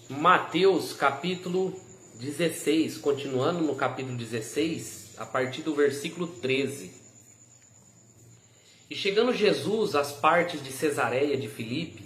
Mateus capítulo 16, continuando no capítulo 16, a partir do versículo 13. E chegando Jesus às partes de Cesareia de Filipe,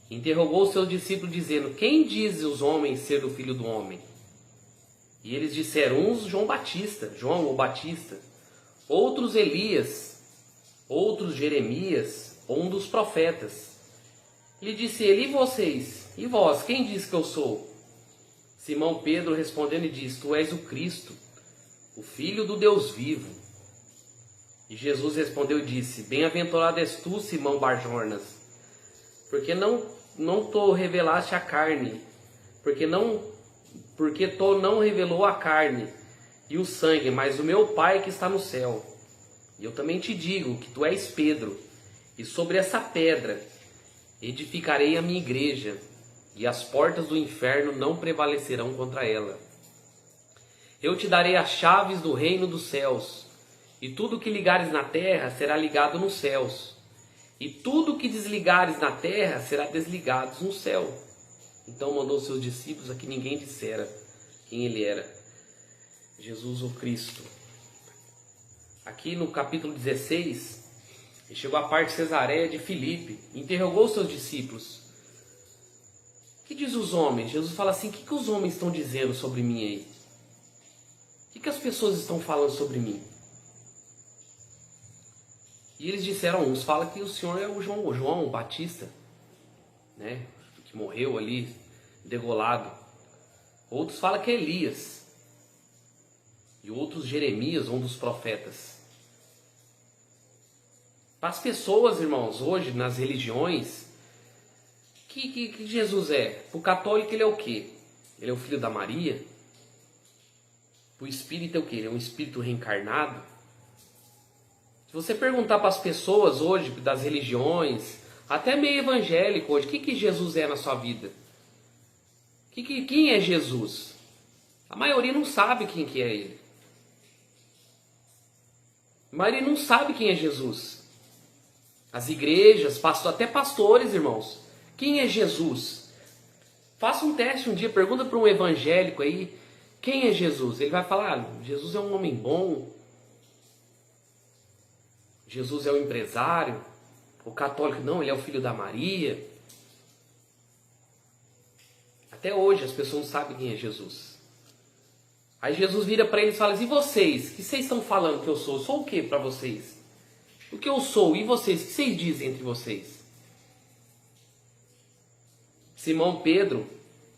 interrogou os seus discípulos dizendo: quem dizem os homens ser o filho do homem? E eles disseram: uns João o Batista, outros Elias, outros Jeremias, ou um dos profetas. Lhe disse ele: e vocês? E vós, quem diz que eu sou? Simão Pedro respondendo disse: tu és o Cristo, o Filho do Deus vivo. E Jesus respondeu e disse: bem-aventurado és tu, Simão Barjonas, porque não te revelaste a carne, porque tu não revelou a carne e o sangue, mas o meu Pai que está no céu. E eu também te digo que tu és Pedro, e sobre essa pedra edificarei a minha igreja, e as portas do inferno não prevalecerão contra ela. Eu te darei as chaves do reino dos céus, e tudo que ligares na terra será ligado nos céus, e tudo que desligares na terra será desligado no céu. Então mandou seus discípulos a que ninguém dissera quem ele era. Jesus o Cristo. Aqui no capítulo 16, ele chegou à parte de Cesareia de Filipe, interrogou os seus discípulos: o que diz os homens? Jesus fala assim: o que os homens estão dizendo sobre mim aí? O que as pessoas estão falando sobre mim? E eles disseram: uns falam que o Senhor é o João Batista, né, que morreu ali, degolado. Outros falam que é Elias. E outros Jeremias, um dos profetas. Para as pessoas, irmãos, hoje nas religiões, que Jesus é? Para o católico ele é o quê? Ele é o filho da Maria? Para o espírita é o quê? Ele é um espírito reencarnado? Se você perguntar para as pessoas hoje, das religiões, até meio evangélico hoje, o que Jesus é na sua vida? Quem é Jesus? A maioria não sabe quem que é ele. A maioria não sabe quem é Jesus. As igrejas, até pastores, irmãos. Quem é Jesus? Faça um teste um dia, pergunta para um evangélico aí, quem é Jesus? Ele vai falar: Jesus é um homem bom. Jesus é o empresário. O católico não, ele é o filho da Maria. Até hoje as pessoas não sabem quem é Jesus. Aí Jesus vira para eles e fala: e vocês? O que vocês estão falando que eu sou? Eu sou o que para vocês? O que eu sou? E vocês? O que vocês dizem entre vocês? Simão Pedro,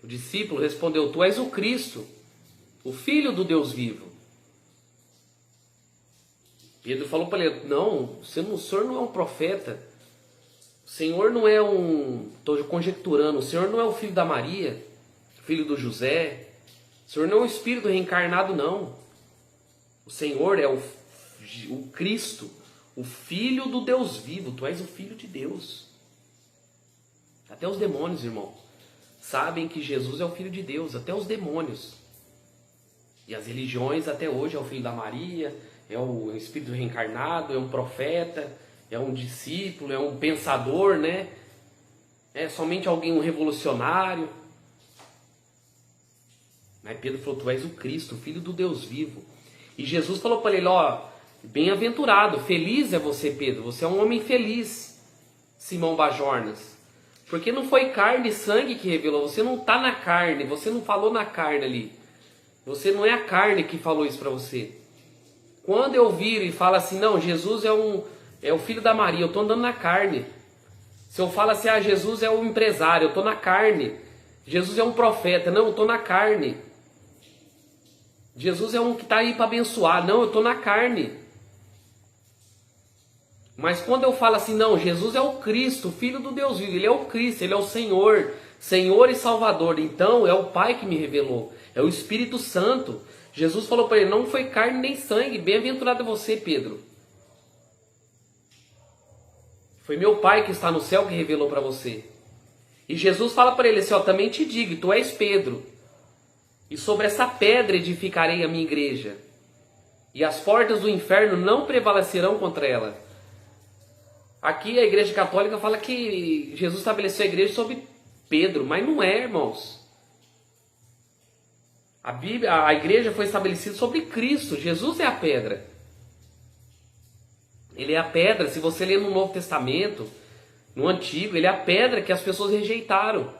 o discípulo, respondeu: tu és o Cristo, o Filho do Deus vivo. Pedro falou para ele: não, o Senhor não é um profeta. O Senhor não é estou conjecturando, o Senhor não é o filho da Maria, filho do José. O Senhor não é um espírito reencarnado, não. O Senhor é o Cristo, o Filho do Deus vivo. Tu és o Filho de Deus. Até os demônios, irmão, sabem que Jesus é o Filho de Deus. Até os demônios. E as religiões até hoje é o Filho da Maria, é o espírito reencarnado, é um profeta, é um discípulo, é um pensador, né? É somente alguém, um revolucionário. Mas Pedro falou: tu és o Cristo, o Filho do Deus vivo. E Jesus falou para ele: ó, bem-aventurado, feliz é você, Pedro. Você é um homem feliz, Simão Bajornas. Porque não foi carne e sangue que revelou. Você não está na carne, você não falou na carne ali. Você não é a carne que falou isso para você. Quando eu viro e falo assim: não, Jesus é o filho da Maria, eu estou andando na carne. Se eu falo assim: Jesus é o empresário, eu estou na carne. Jesus é um profeta, não, eu estou na carne. Jesus é um que está aí para abençoar, não, eu estou na carne. Mas quando eu falo assim: não, Jesus é o Cristo, o Filho do Deus vivo, ele é o Cristo, ele é o Senhor, Senhor e Salvador, então é o Pai que me revelou, é o Espírito Santo. Jesus falou para ele: não foi carne nem sangue, bem-aventurado é você, Pedro. Foi meu Pai que está no céu que revelou para você. E Jesus fala para ele assim: ó, também te digo, tu és Pedro, e sobre essa pedra edificarei a minha igreja, e as portas do inferno não prevalecerão contra ela. Aqui a igreja católica fala que Jesus estabeleceu a igreja sobre Pedro, mas não é, irmãos. A igreja foi estabelecida sobre Cristo. Jesus é a pedra. Ele é a pedra. Se você ler no Novo Testamento, no Antigo, ele é a pedra que as pessoas rejeitaram.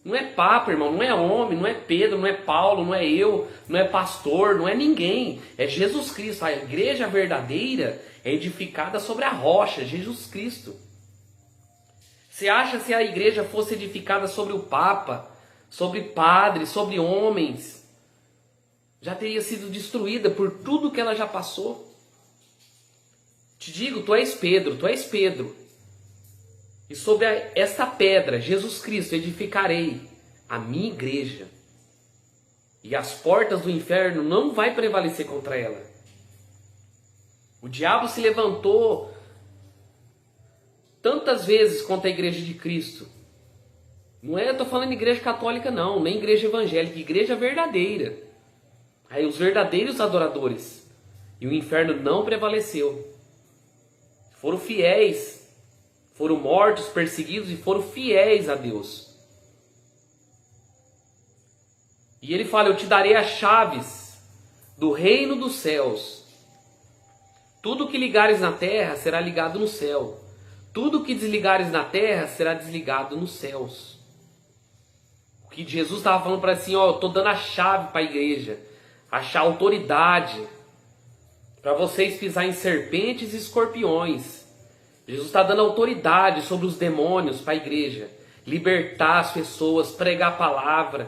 Não é papa, irmão, não é homem, não é Pedro, não é Paulo, não é eu, não é pastor, não é ninguém. É Jesus Cristo. A igreja verdadeira é edificada sobre a rocha, Jesus Cristo. Você acha que se a igreja fosse edificada sobre o papa, sobre padres, sobre homens, já teria sido destruída por tudo que ela já passou? Te digo, tu és Pedro, tu és Pedro. E sobre esta pedra, Jesus Cristo, edificarei a minha igreja. E as portas do inferno não vai prevalecer contra ela. O diabo se levantou tantas vezes contra a igreja de Cristo. Não é, eu estou falando de igreja católica não, nem igreja evangélica, igreja verdadeira. Aí os verdadeiros adoradores. E o inferno não prevaleceu. Foram fiéis. Foram mortos, perseguidos e foram fiéis a Deus. E ele fala, eu te darei as chaves do reino dos céus. Tudo que ligares na terra será ligado no céu. Tudo que desligares na terra será desligado nos céus. O que Jesus estava falando para assim, ó, eu estou dando a chave para a igreja. A autoridade. Para vocês pisar em serpentes e escorpiões. Jesus está dando autoridade sobre os demônios para a igreja. Libertar as pessoas, pregar a palavra.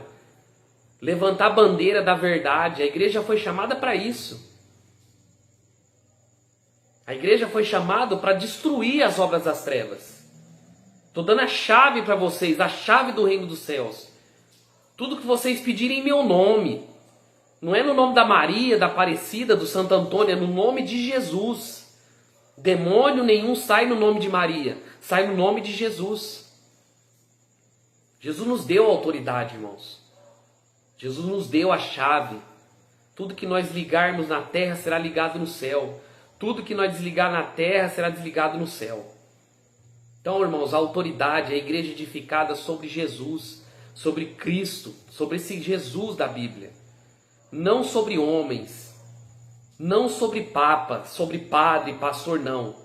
Levantar a bandeira da verdade. A igreja foi chamada para isso. A igreja foi chamada para destruir as obras das trevas. Estou dando a chave para vocês, a chave do reino dos céus. Tudo que vocês pedirem em meu nome. Não é no nome da Maria, da Aparecida, do Santo Antônio, é no nome de Jesus. Demônio nenhum sai no nome de Maria, sai no nome de Jesus. Jesus nos deu a autoridade, irmãos. Jesus nos deu a chave. Tudo que nós ligarmos na terra será ligado no céu. Tudo que nós desligar na terra será desligado no céu. Então, irmãos, a autoridade, a igreja edificada sobre Jesus, sobre Cristo, sobre esse Jesus da Bíblia. Não sobre homens. Não sobre papa, sobre padre, pastor, não.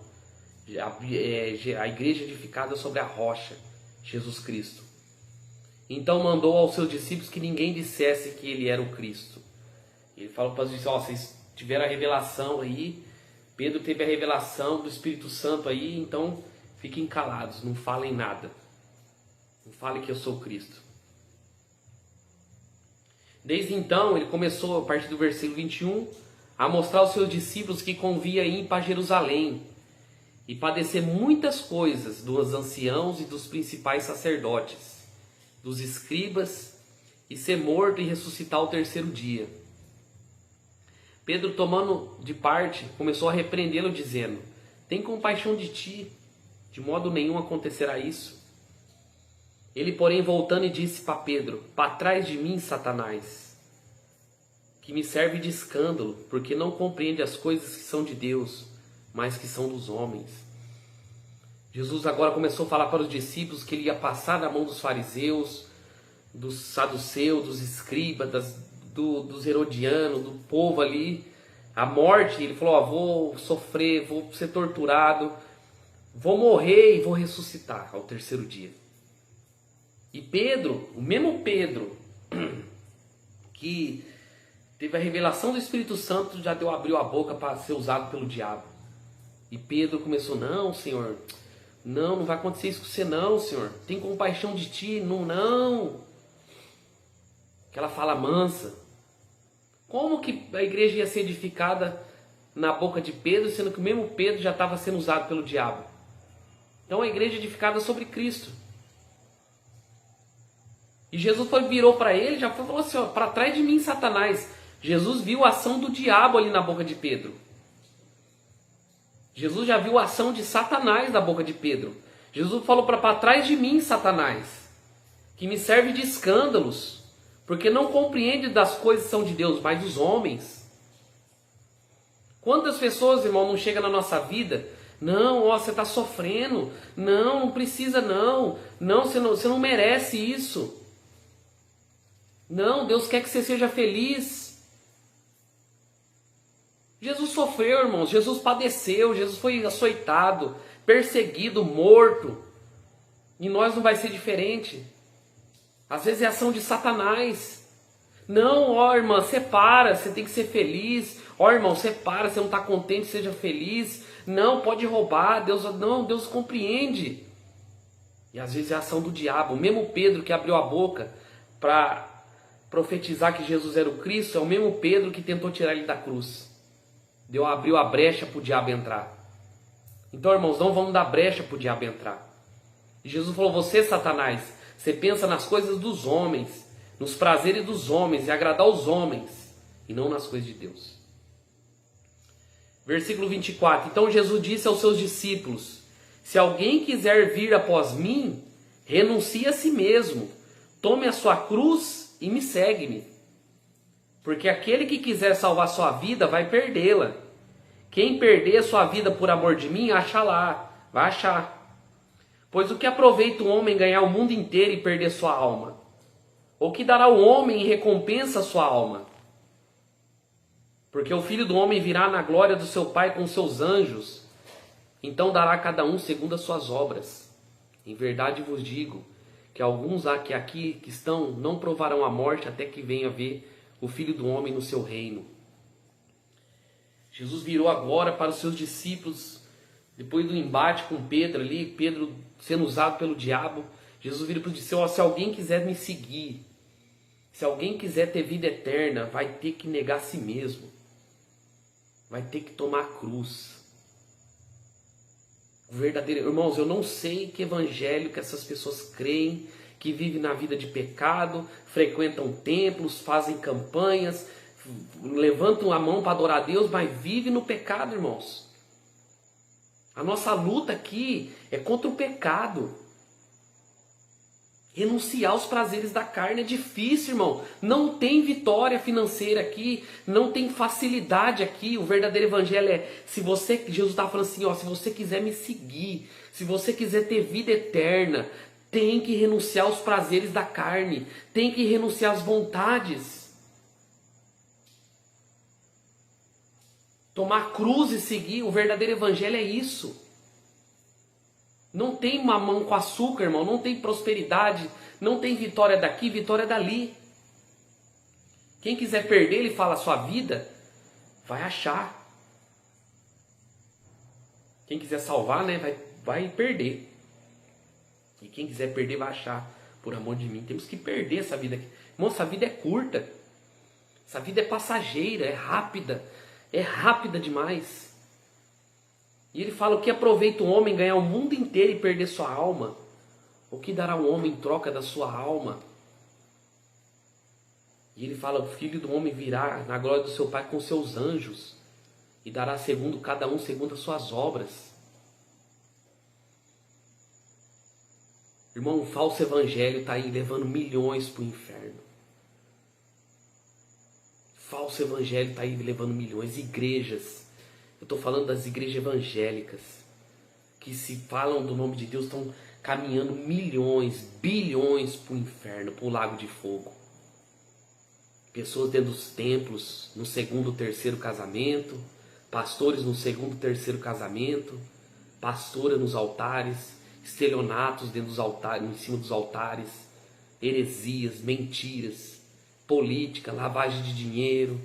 A igreja edificada sobre a rocha, Jesus Cristo. Então mandou aos seus discípulos que ninguém dissesse que ele era o Cristo. Ele falou para os discípulos, vocês tiveram a revelação aí, Pedro teve a revelação do Espírito Santo aí, então fiquem calados, não falem nada. Não falem que eu sou o Cristo. Desde então, ele começou, a partir do versículo 21, a mostrar aos seus discípulos que convinha ir para Jerusalém e padecer muitas coisas dos anciãos e dos principais sacerdotes, dos escribas, e ser morto e ressuscitar ao terceiro dia. Pedro, tomando de parte, começou a repreendê-lo, dizendo, tem compaixão de ti, de modo nenhum acontecerá isso. Ele, porém, voltando, e disse para Pedro, para trás de mim, Satanás, que me serve de escândalo, porque não compreende as coisas que são de Deus, mas que são dos homens. Jesus agora começou a falar para os discípulos que ele ia passar na mão dos fariseus, dos saduceus, dos escribas, dos herodianos, do povo ali, a morte. Ele falou, ó, vou sofrer, vou ser torturado, vou morrer e vou ressuscitar ao terceiro dia. E Pedro, o mesmo Pedro, que teve a revelação do Espírito Santo, já abriu a boca para ser usado pelo diabo. E Pedro começou, não, Senhor, não vai acontecer isso com você não, Senhor. Tem compaixão de ti, não. Aquela fala mansa. Como que a igreja ia ser edificada na boca de Pedro, sendo que o mesmo Pedro já estava sendo usado pelo diabo? Então a igreja é edificada sobre Cristo. E Jesus virou para ele, já falou assim, ó, para trás de mim, Satanás. Jesus viu a ação do diabo ali na boca de Pedro. Jesus já viu a ação de Satanás na boca de Pedro. Jesus falou para trás de mim, Satanás, que me serve de escândalos, porque não compreende das coisas que são de Deus, mas dos homens. Quantas pessoas, irmão, não chegam na nossa vida, não, ó, você está sofrendo, não precisa não, você não merece isso. Não, Deus quer que você seja feliz. Jesus sofreu, irmãos, Jesus padeceu, Jesus foi açoitado, perseguido, morto. E nós não vai ser diferente. Às vezes é ação de Satanás. Não, ó irmã, separa, você tem que ser feliz. Ó irmão, separa, você não está contente, seja feliz. Não, pode roubar, Deus compreende. E às vezes é a ação do diabo. O mesmo Pedro que abriu a boca para profetizar que Jesus era o Cristo, é o mesmo Pedro que tentou tirar ele da cruz. Deus abriu a brecha para o diabo entrar. Então, irmãos, não vamos dar brecha para o diabo entrar. E Jesus falou: você, Satanás, você pensa nas coisas dos homens, nos prazeres dos homens e agradar os homens, e não nas coisas de Deus. Versículo 24. Então Jesus disse aos seus discípulos: se alguém quiser vir após mim, renuncie a si mesmo, tome a sua cruz e me segue-me. Porque aquele que quiser salvar sua vida vai perdê-la. Quem perder sua vida por amor de mim, acha lá, vai achar. Pois o que aproveita o homem ganhar o mundo inteiro e perder sua alma? Ou que dará o homem em recompensa a sua alma? Porque o Filho do Homem virá na glória do seu Pai com seus anjos, então dará a cada um segundo as suas obras. Em verdade vos digo que alguns que aqui que estão não provarão a morte até que venha ver o Filho do Homem no seu reino. Jesus virou agora para os seus discípulos, depois do embate com Pedro ali, Pedro sendo usado pelo diabo. Jesus vira para os discípulos: se alguém quiser me seguir, se alguém quiser ter vida eterna, vai ter que negar a si mesmo, vai ter que tomar a cruz. O verdadeiro, irmãos, eu não sei que evangelho que essas pessoas creem, que vivem na vida de pecado, frequentam templos, fazem campanhas, levantam a mão para adorar a Deus, mas vivem no pecado, irmãos. A nossa luta aqui é contra o pecado. Renunciar aos prazeres da carne é difícil, irmão. Não tem vitória financeira aqui, não tem facilidade aqui. O verdadeiro evangelho é, Jesus está falando assim, ó, se você quiser me seguir, se você quiser ter vida eterna, tem que renunciar aos prazeres da carne, tem que renunciar às vontades. Tomar cruz e seguir, o verdadeiro evangelho é isso. Não tem mamão com açúcar, irmão, não tem prosperidade, não tem vitória daqui, vitória dali. Quem quiser perder, ele fala, a sua vida, vai achar. Quem quiser salvar, né, vai perder. E quem quiser perder, vai achar. Por amor de mim, temos que perder essa vida aqui. Irmão, essa vida é curta. Essa vida é passageira, é rápida. É rápida demais. E ele fala: o que aproveita o homem ganhar o mundo inteiro e perder sua alma? O que dará o homem em troca da sua alma? E ele fala: o Filho do Homem virá na glória do seu Pai com seus anjos e dará segundo cada um segundo as suas obras. Irmão, o falso evangelho está aí levando milhões para o inferno. Falso evangelho está aí levando milhões. Igrejas, eu estou falando das igrejas evangélicas, que se falam do nome de Deus, estão caminhando milhões, bilhões para o inferno, para o lago de fogo. Pessoas dentro dos templos, no segundo, terceiro casamento, pastores no segundo, terceiro casamento, pastora nos altares, estelionatos dentro dos altares, em cima dos altares, heresias, mentiras, política, lavagem de dinheiro,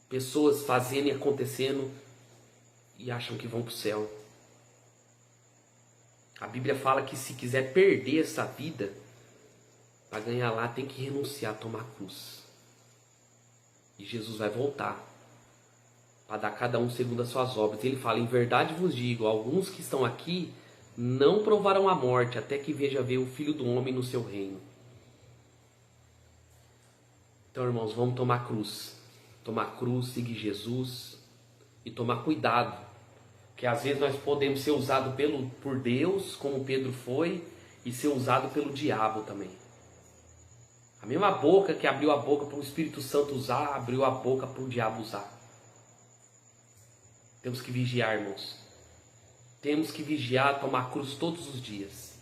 pessoas fazendo e acontecendo e acham que vão para o céu. A Bíblia fala que se quiser perder essa vida, para ganhar lá tem que renunciar a tomar cruz. E Jesus vai voltar para dar cada um segundo as suas obras. Ele fala: em verdade vos digo, alguns que estão aqui não provarão a morte até que ver o Filho do Homem no seu reino. Então, irmãos, vamos tomar cruz. Tomar cruz, seguir Jesus e tomar cuidado. Porque às vezes nós podemos ser usados por Deus, como Pedro foi, e ser usado pelo diabo também. A mesma boca que abriu a boca para o Espírito Santo usar, abriu a boca para o diabo usar. Temos que vigiar, irmãos. Temos que vigiar, tomar cruz todos os dias.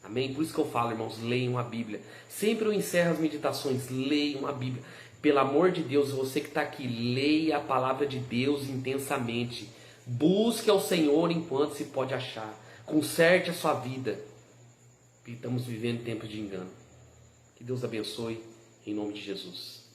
Amém? Por isso que eu falo, irmãos, leiam a Bíblia. Sempre eu encerro as meditações, leiam a Bíblia. Pelo amor de Deus, você que está aqui, leia a palavra de Deus intensamente. Busque ao Senhor enquanto se pode achar. Conserte a sua vida. Estamos vivendo tempos de engano. Que Deus abençoe, em nome de Jesus.